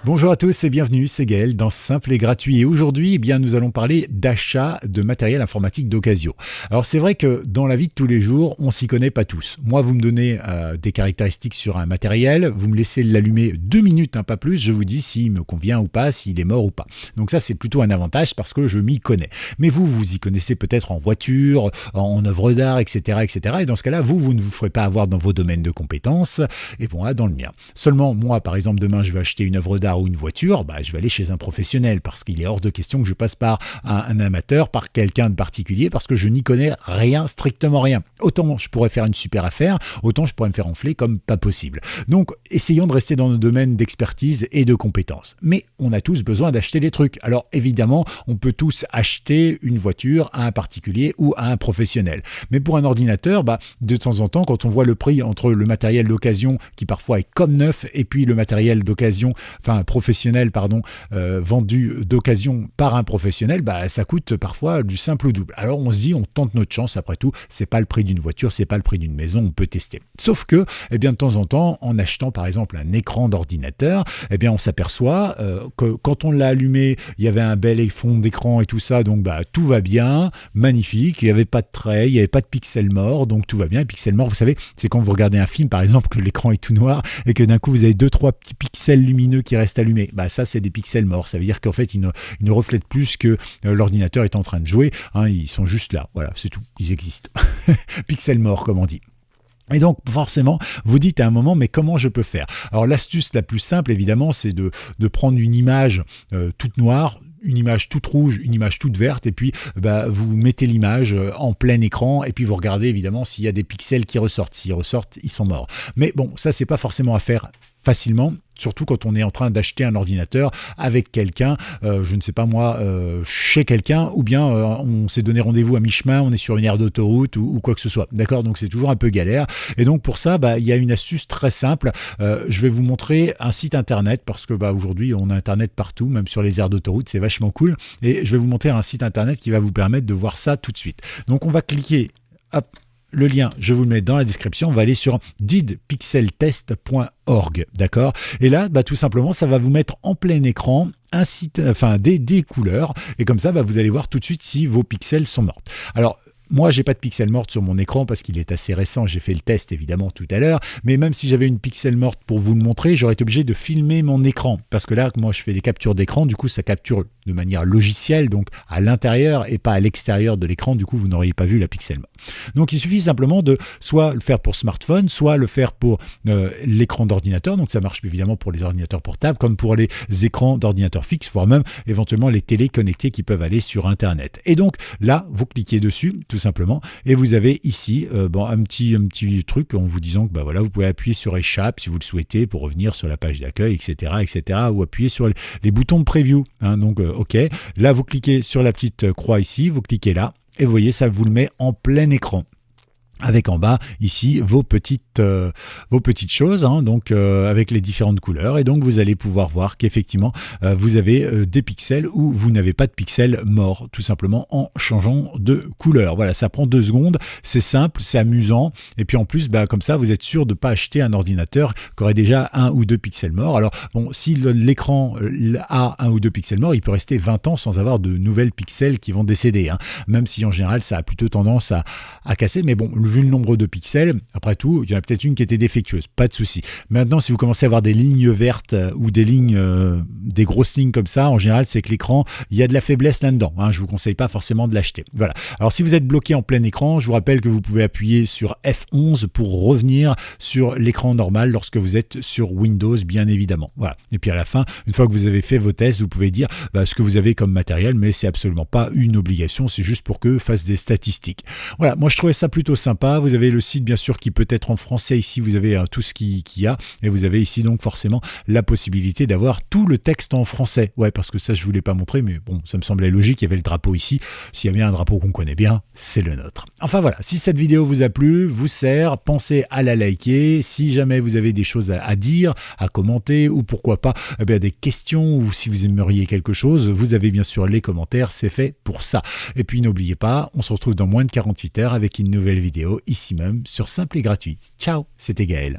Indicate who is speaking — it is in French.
Speaker 1: Bonjour à tous et bienvenue, c'est Gaël dans Simple et Gratuit. Et aujourd'hui, nous allons parler d'achat de matériel informatique d'occasion. Alors c'est vrai que dans la vie de tous les jours, on s'y connaît pas tous. Moi, vous me donnez des caractéristiques sur un matériel, vous me laissez l'allumer 2 minutes, pas plus, je vous dis s'il me convient ou pas, s'il est mort ou pas. Donc ça, c'est plutôt un avantage parce que je m'y connais. Mais vous y connaissez peut-être en voiture, en œuvre d'art, etc., etc. Et dans ce cas-là, vous ne vous ferez pas avoir dans vos domaines de compétences, et bon, là, dans le mien. Seulement, moi, par exemple, demain, je vais acheter une œuvre d'art ou une voiture, je vais aller chez un professionnel parce qu'il est hors de question que je passe par un amateur, par quelqu'un de particulier, parce que je n'y connais rien, strictement rien. Autant je pourrais faire une super affaire, autant je pourrais me faire enfler comme pas possible. Donc, essayons de rester dans nos domaines d'expertise et de compétences. Mais on a tous besoin d'acheter des trucs. Alors, évidemment, on peut tous acheter une voiture à un particulier ou à un professionnel. Mais pour un ordinateur, de temps en temps, quand on voit le prix entre le matériel d'occasion, qui parfois est comme neuf, et puis le matériel d'occasion, professionnel, vendu d'occasion par un professionnel, ça coûte parfois du simple au double. Alors on se dit, on tente notre chance, après tout, c'est pas le prix d'une voiture, c'est pas le prix d'une maison, on peut tester. Sauf que, de temps en temps, en achetant par exemple un écran d'ordinateur, on s'aperçoit que quand on l'a allumé, il y avait un bel fond d'écran et tout ça, donc tout va bien, magnifique, il n'y avait pas de trait, il n'y avait pas de pixels morts, donc tout va bien. Et pixels morts, vous savez, c'est quand vous regardez un film, par exemple, que l'écran est tout noir et que d'un coup vous avez 2-3 petits pixels lumineux qui restent allumés. Ça, c'est des pixels morts. Ça veut dire qu'en fait, ils ne reflètent plus ce que l'ordinateur est en train de jouer. Ils sont juste là. Voilà, c'est tout. Ils existent. Pixels morts, comme on dit. Et donc forcément, vous dites à un moment, mais comment je peux faire? Alors l'astuce la plus simple, évidemment, c'est de prendre une image toute noire, une image toute rouge, une image toute verte, et puis vous mettez l'image en plein écran, et puis vous regardez évidemment s'il y a des pixels qui ressortent. S'ils ressortent, ils sont morts. Mais bon, ça c'est pas forcément à faire facilement, surtout quand on est en train d'acheter un ordinateur avec quelqu'un, je ne sais pas moi, chez quelqu'un, ou bien on s'est donné rendez-vous à mi-chemin, on est sur une aire d'autoroute ou quoi que ce soit, d'accord? Donc c'est toujours un peu galère, et donc pour ça, il y a une astuce très simple. Je vais vous montrer un site internet, parce que aujourd'hui on a internet partout, même sur les aires d'autoroute, c'est vachement cool, et je vais vous montrer un site internet qui va vous permettre de voir ça tout de suite. Donc on va cliquer, hop, le lien, je vous le mets dans la description. On va aller sur didpixeltest.org, d'accord? Et là, tout simplement, ça va vous mettre en plein écran un site, des couleurs, et comme ça, vous allez voir tout de suite si vos pixels sont morts. Alors, moi, j'ai pas de pixel morte sur mon écran parce qu'il est assez récent. J'ai fait le test évidemment tout à l'heure. Mais même si j'avais une pixel morte pour vous le montrer, j'aurais été obligé de filmer mon écran. Parce que là, moi, je fais des captures d'écran. Du coup, ça capture de manière logicielle, donc à l'intérieur et pas à l'extérieur de l'écran. Du coup, vous n'auriez pas vu la pixel morte. Donc, il suffit simplement de soit le faire pour smartphone, soit le faire pour l'écran d'ordinateur. Donc, ça marche évidemment pour les ordinateurs portables, comme pour les écrans d'ordinateur fixe, voire même éventuellement les télés connectées qui peuvent aller sur Internet. Et donc, là, vous cliquez dessus, tout simplement, et vous avez ici un petit truc en vous disant que voilà, vous pouvez appuyer sur échappe si vous le souhaitez pour revenir sur la page d'accueil, etc., ou appuyer sur les boutons de preview. Donc OK, là vous cliquez sur la petite croix ici, vous cliquez là, et vous voyez, ça vous le met en plein écran, avec en bas ici vos petites choses, donc avec les différentes couleurs, et donc vous allez pouvoir voir qu'effectivement vous avez des pixels ou vous n'avez pas de pixels morts, tout simplement en changeant de couleur. Voilà, ça prend 2 secondes, c'est simple, c'est amusant, et puis en plus comme ça vous êtes sûr de ne pas acheter un ordinateur qui aurait déjà 1 ou 2 pixels morts. Alors bon, si l'écran a 1 ou 2 pixels morts, il peut rester 20 ans sans avoir de nouvelles pixels qui vont décéder, même si en général ça a plutôt tendance à casser, mais bon, vu le nombre de pixels, après tout, il y en a peut-être une qui était défectueuse, pas de souci. Maintenant, si vous commencez à avoir des lignes vertes ou des lignes, des grosses lignes comme ça, en général, c'est que l'écran, il y a de la faiblesse là-dedans. Je vous conseille pas forcément de l'acheter. Voilà. Alors, si vous êtes bloqué en plein écran, je vous rappelle que vous pouvez appuyer sur F11 pour revenir sur l'écran normal lorsque vous êtes sur Windows, bien évidemment. Voilà. Et puis à la fin, une fois que vous avez fait vos tests, vous pouvez dire ce que vous avez comme matériel, mais c'est absolument pas une obligation, c'est juste pour que fasse des statistiques. Voilà. Moi, je trouvais ça plutôt sympa. Vous avez le site bien sûr qui peut être en français. Ici vous avez tout ce qu'il y a, et vous avez ici donc forcément la possibilité d'avoir tout le texte en français. Ouais, parce que ça je vous l'ai pas montré, mais bon, ça me semblait logique. Il y avait le drapeau ici. S'il y a bien un drapeau qu'on connaît bien, c'est le nôtre. Enfin voilà, si cette vidéo vous a plu, vous sert, pensez à la liker. Si jamais vous avez des choses à dire, à commenter, ou pourquoi pas des questions, ou si vous aimeriez quelque chose, vous avez bien sûr les commentaires, c'est fait pour ça. Et puis n'oubliez pas, on se retrouve dans moins de 48 heures avec une nouvelle vidéo ici même sur Simple et Gratuit. Ciao, c'était Gaël.